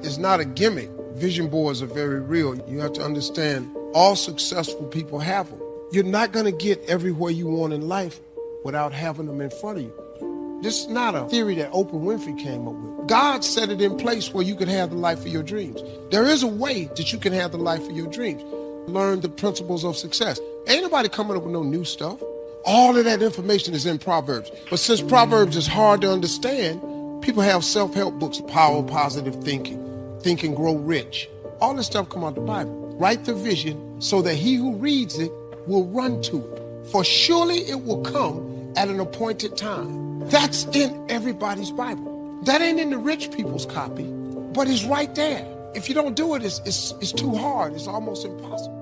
is not a gimmick. Vision boards are very real. You have to understand all successful people have them. You're not going to get everywhere you want in life without having them in front of you. This is not a theory that Oprah Winfrey came up with. God set it in place where you could have the life of your dreams. There is a way that you can have the life of your dreams. Learn the principles of success. Ain't nobody coming up with no new stuff. All of that information is in Proverbs. But since Proverbs is hard to understand, people have self-help books, Power of Positive Thinking, Think and Grow Rich. All this stuff come out the Bible. Write the vision so that he who reads it will run to it. For surely it will come at an appointed time. That's in everybody's Bible. That ain't in the rich people's copy, but it's right there. If you don't do it, it's too hard. It's almost impossible.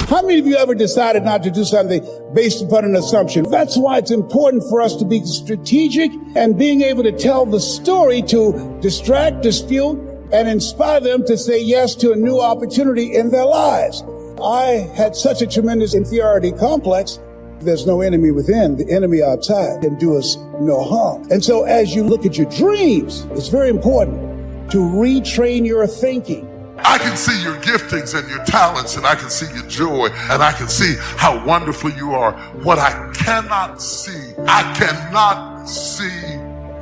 How many of you ever decided not to do something based upon an assumption? That's why it's important for us to be strategic and being able to tell the story to distract, dispute, and inspire them to say yes to a new opportunity in their lives. I had such a tremendous inferiority complex. There's no enemy within. The enemy outside can do us no harm. And so as you look at your dreams, it's very important to retrain your thinking. I can see your giftings and your talents, and I can see your joy, and I can see how wonderful you are. What I cannot see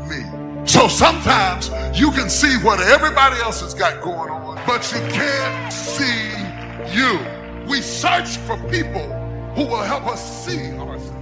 me. So sometimes you can see what everybody else has got going on, but you can't see you. We search for people who will help us see ourselves.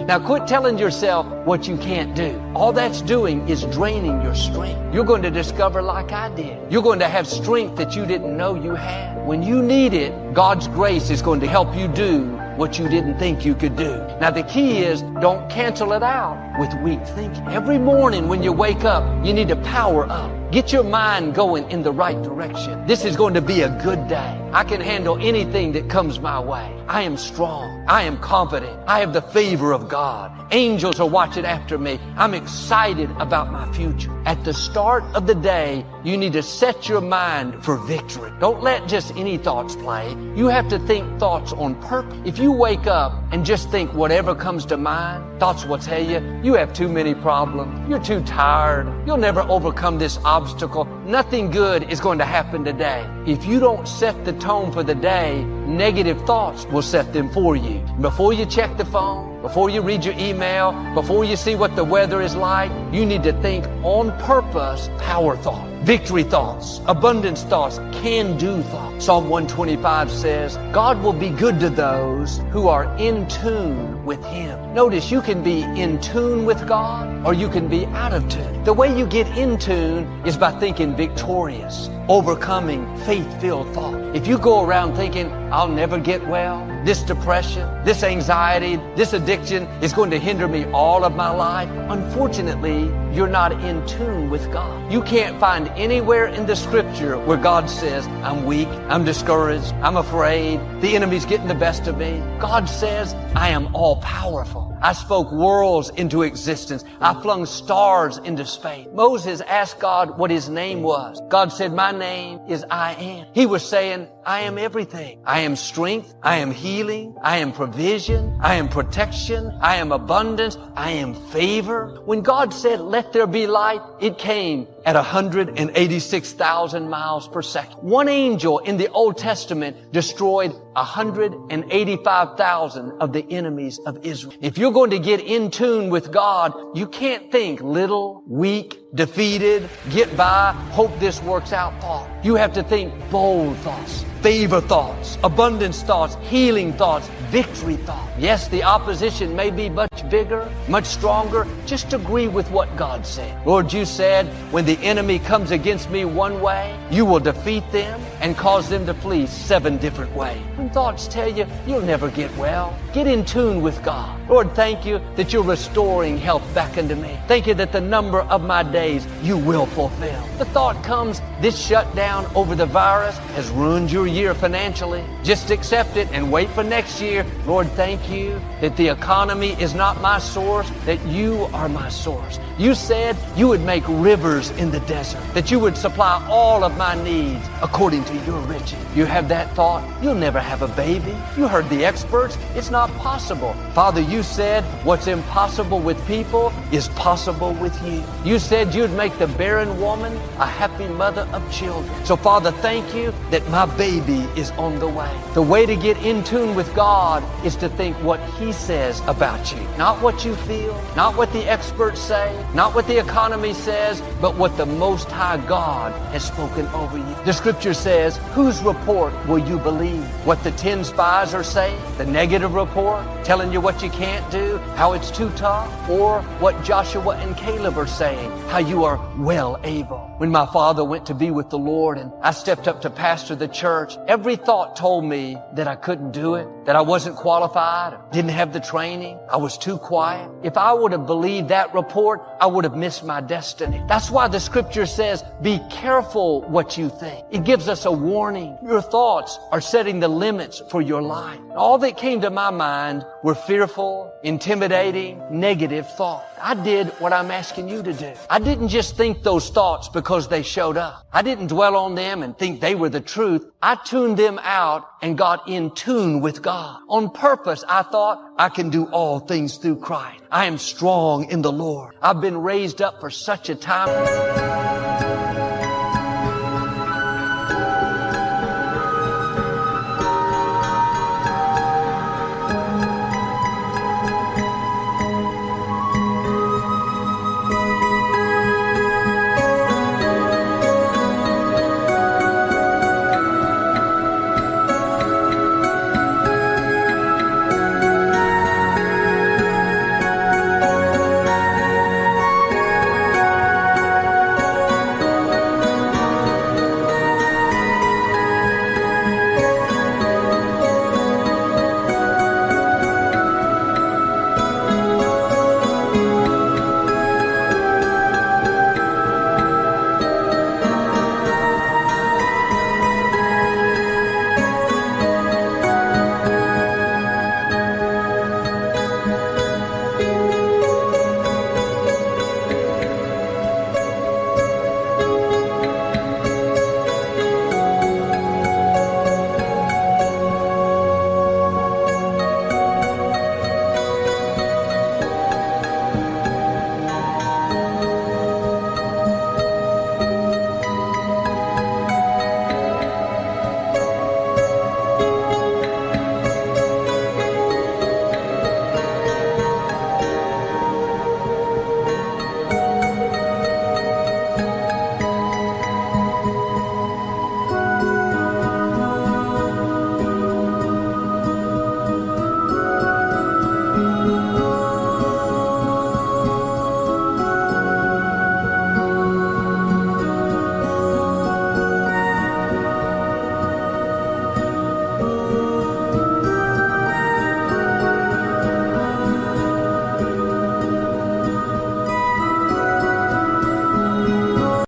Now quit telling yourself what you can't do. All that's doing is draining your strength. You're going to discover, like I did, you're going to have strength that you didn't know you had. When you need it, God's grace is going to help you do what you didn't think you could do. Now the key is, don't cancel it out with weak thinking. Every morning when you wake up, you need to power up. Get your mind going in the right direction. This is going to be a good day. I can handle anything that comes my way. I am strong. I am confident. I have the favor of God. Angels are watching after me. I'm excited about my future. At the start of the day, you need to set your mind for victory. Don't let just any thoughts play. You have to think thoughts on purpose. If you wake up and just think whatever comes to mind, thoughts will tell you, you have too many problems. You're too tired. You'll never overcome this obstacle. Nothing good is going to happen today. If you don't set the tone for the day, negative thoughts will set them for you. Before you check the phone, before you read your email, before you see what the weather is like, you need to think on purpose, power thought, victory thoughts, abundance thoughts, can-do thoughts. Psalm 125 says, God will be good to those who are in tune with Him. Notice you can be in tune with God or you can be out of tune. The way you get in tune is by thinking victorious, overcoming faith-filled thought. If you go around thinking, I'll never get well, this depression, this anxiety, this addiction is going to hinder me all of my life, unfortunately, you're not in tune with God. You can't find anywhere in the scripture where God says, I'm weak, I'm discouraged, I'm afraid, the enemy's getting the best of me. God says, I am all powerful. I spoke worlds into existence. I flung stars into space. Moses asked God what his name was. God said, my name is I Am. He was saying, I am everything. I am strength. I am healing. I am provision. I am protection. I am abundance. I am favor. When God said, let there be light, it came at 186,000 miles per second. One angel in the Old Testament destroyed 185,000 of the enemies of Israel. If you're going to get in tune with God, you can't think little, weak, defeated, get by, hope this works out thought. You have to think bold thoughts, favor thoughts, abundance thoughts, healing thoughts, victory thoughts. Yes, the opposition may be much bigger, much stronger. Just agree with what God said. Lord, you said, when the enemy comes against me one way, you will defeat them and cause them to flee 7 different ways. When thoughts tell you you'll never get well, get in tune with God. Lord, thank you that you're restoring health back into me. Thank you that the number of my days you will fulfill. The thought comes, this shutdown over the virus has ruined your year financially. Just accept it and wait for next year. Lord, thank you that the economy is not my source, that you are my source. You said you would make rivers in the desert, that you would supply all of my needs according to you're riches. You have that thought, you'll never have a baby. You heard the experts, it's not possible. Father, you said what's impossible with people is possible with you. You said you'd make the barren woman a happy mother of children. So Father, thank you that my baby is on the way. The way to get in tune with God is to think what He says about you. Not what you feel, not what the experts say, not what the economy says, but what the Most High God has spoken over you. The scripture says, whose report will you believe? What the 10 spies are saying? The negative report? Telling you what you can't do? How it's too tough? Or what Joshua and Caleb are saying? How you are well able. When my father went to be with the Lord and I stepped up to pastor the church, every thought told me that I couldn't do it, that I wasn't qualified, didn't have the training, I was too quiet. If I would have believed that report, I would have missed my destiny. That's why the scripture says, be careful what you think. It gives us a warning. Your thoughts are setting the limits for your life. All that came to my mind were fearful, intimidating, negative thoughts. I did what I'm asking you to do. I didn't just think those thoughts because they showed up. I didn't dwell on them and think they were the truth. I tuned them out and got in tune with God. On purpose, I thought I can do all things through Christ. I am strong in the Lord. I've been raised up for such a time.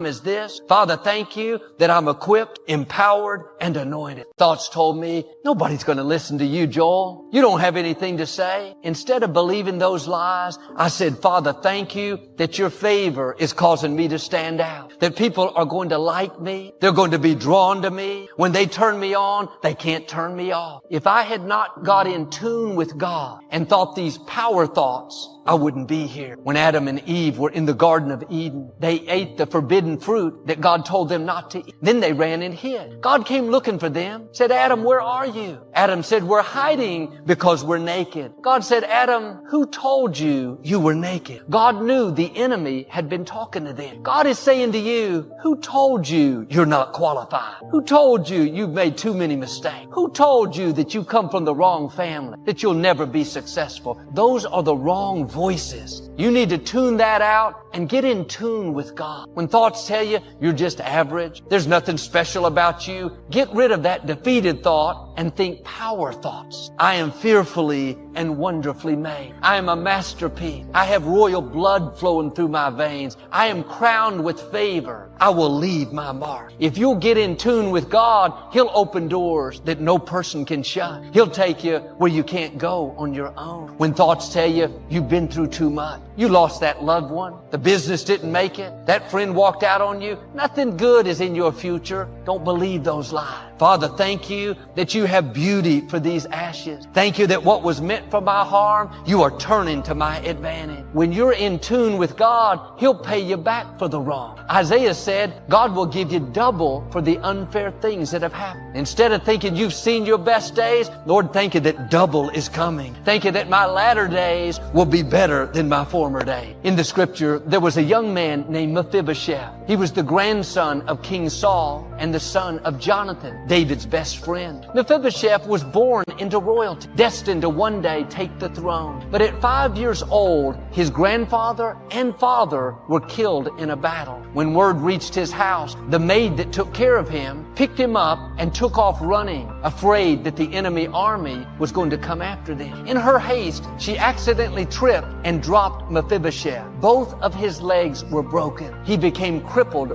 Is this, Father, thank you that I'm equipped, empowered, and anointed. Thoughts told me, nobody's going to listen to you, Joel. You don't have anything to say. Instead of believing those lies, I said, Father, thank you that your favor is causing me to stand out. That people are going to like me. They're going to be drawn to me. When they turn me on, they can't turn me off. If I had not got in tune with God and thought these power thoughts, I wouldn't be here. When Adam and Eve were in the Garden of Eden, they ate the forbidden fruit that God told them not to eat. Then they ran and hid. God came looking for them, said, Adam, where are you? Adam said, we're hiding because we're naked. God said, Adam, who told you you were naked? God knew the enemy had been talking to them. God is saying to you, who told you you're not qualified? Who told you you've made too many mistakes? Who told you that you come from the wrong family, that you'll never be successful? Those are the wrong voices. You need to tune that out and get in tune with God. When thoughts tell you you're just average, there's nothing special about you, get rid of that defeated thought and think power thoughts. I am fearfully and wonderfully made. I am a masterpiece. I have royal blood flowing through my veins. I am crowned with favor. I will leave my mark. If you'll get in tune with God, He'll open doors that no person can shut. He'll take you where you can't go on your own. When thoughts tell you you've been through too much, you lost that loved one, the business didn't make it, that friend walked out on you, nothing good is in your future, don't believe those lies. Father, thank you that you have beauty for these ashes. Thank you that what was meant for my harm, you are turning to my advantage. When you're in tune with God, He'll pay you back for the wrong. Isaiah said, God will give you double for the unfair things that have happened. Instead of thinking you've seen your best days, Lord, thank you that double is coming. Thank you that my latter days will be better than my former day. In the scripture, there was a young man named Mephibosheth. He was the grandson of King Saul and the son of Jonathan, David's best friend. Mephibosheth was born into royalty, destined to one day take the throne. But at 5 years old, his grandfather and father were killed in a battle. When word reached his house, the maid that took care of him picked him up and took off running, afraid that the enemy army was going to come after them. In her haste, she accidentally tripped and dropped Mephibosheth. Both of his legs were broken. He became crippled.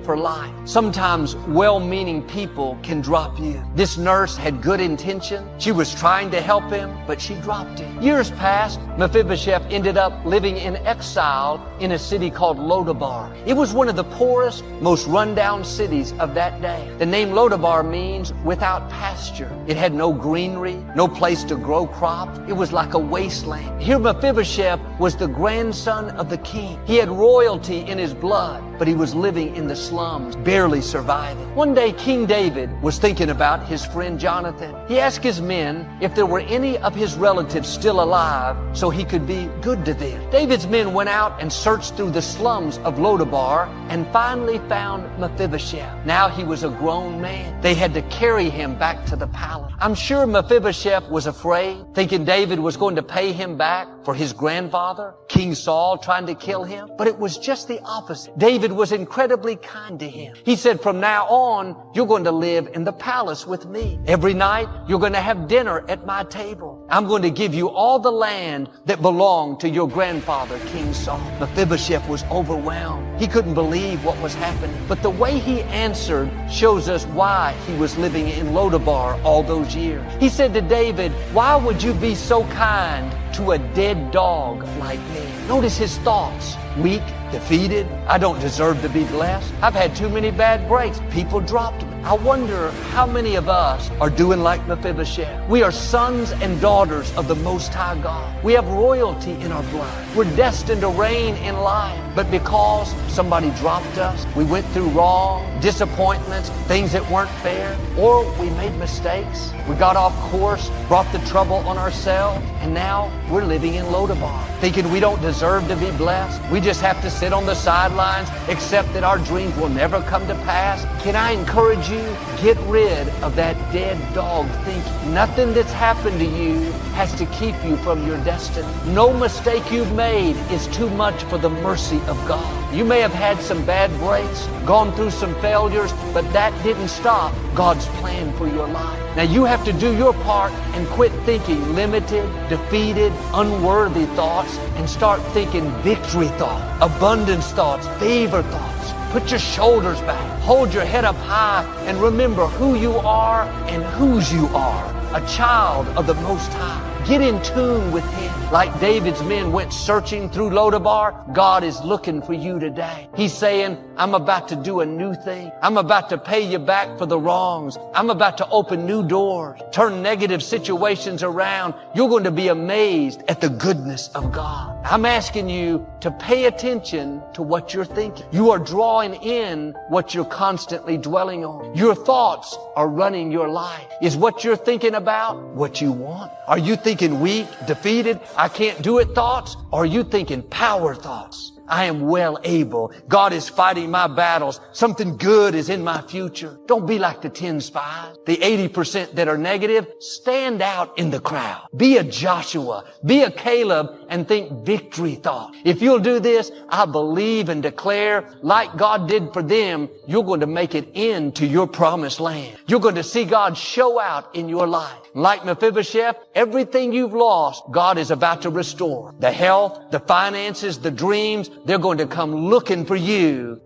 For life. Sometimes well-meaning people can drop you. This nurse had good intention. She was trying to help him, but she dropped him. Years passed. Mephibosheth ended up living in exile in a city called Lodabar. It was one of the poorest, most run-down cities of that day. The name Lodabar means without pasture. It had no greenery, no place to grow crops. It was like a wasteland. Here Mephibosheth was the grandson of the king. He had royalty in his blood, but he was living in the slums, barely surviving. One day, King David was thinking about his friend Jonathan. He asked his men if there were any of his relatives still alive so he could be good to them. David's men went out and searched through the slums of Lodabar and finally found Mephibosheth. Now he was a grown man. They had to carry him back to the palace. I'm sure Mephibosheth was afraid, thinking David was going to pay him back for his grandfather, King Saul, trying to kill him. But it was just the opposite. David was incredibly kind to him. He said, from now on, you're going to live in the palace with me. Every night, you're going to have dinner at my table. I'm going to give you all the land that belonged to your grandfather, King Saul. Mephibosheth was overwhelmed. He couldn't believe what was happening. But the way he answered shows us why he was living in Lodabar all those years. He said to David, why would you be so kind to a dead dog like me? Notice his thoughts. Weak, defeated. I don't deserve to be blessed. I've had too many bad breaks. People dropped me. I wonder how many of us are doing like Mephibosheth. We are sons and daughters of the Most High God. We have royalty in our blood. We're destined to reign in life. But because somebody dropped us, we went through wrong, disappointments, things that weren't fair, or we made mistakes, we got off course, brought the trouble on ourselves, and now we're living in Lodabar, thinking we don't deserve to be blessed. We just have to sit on the sidelines, accept that our dreams will never come to pass. Can I encourage you, get rid of that dead dog thinking. Nothing that's happened to you has to keep you from your destiny. No mistake you've made is too much for the mercy of God. You may have had some bad breaks, gone through some failures, but that didn't stop God's plan for your life. Now you have to do your part and quit thinking limited, defeated, unworthy thoughts and start thinking victory thoughts, abundance thoughts, favor thoughts. Put your shoulders back, hold your head up high, and remember who you are and whose you are. A child of the Most High. Get in tune with Him. Like David's men went searching through Lodabar, God is looking for you today. He's saying, I'm about to do a new thing. I'm about to pay you back for the wrongs. I'm about to open new doors, turn negative situations around. You're going to be amazed at the goodness of God. I'm asking you to pay attention to what you're thinking. You are drawing in what you're constantly dwelling on. Your thoughts are running your life. Is what you're thinking about what you want? Are you thinking weak, defeated, I can't do it thoughts? Or are you thinking power thoughts? I am well able. God is fighting my battles. Something good is in my future. Don't be like the 10 spies. The 80% that are negative, stand out in the crowd. Be a Joshua, be a Caleb, and think victory thought. If you'll do this, I believe and declare, like God did for them, you're going to make it into your promised land. You're going to see God show out in your life. Like Mephibosheth, everything you've lost, God is about to restore. The health, the finances, the dreams, they're going to come looking for you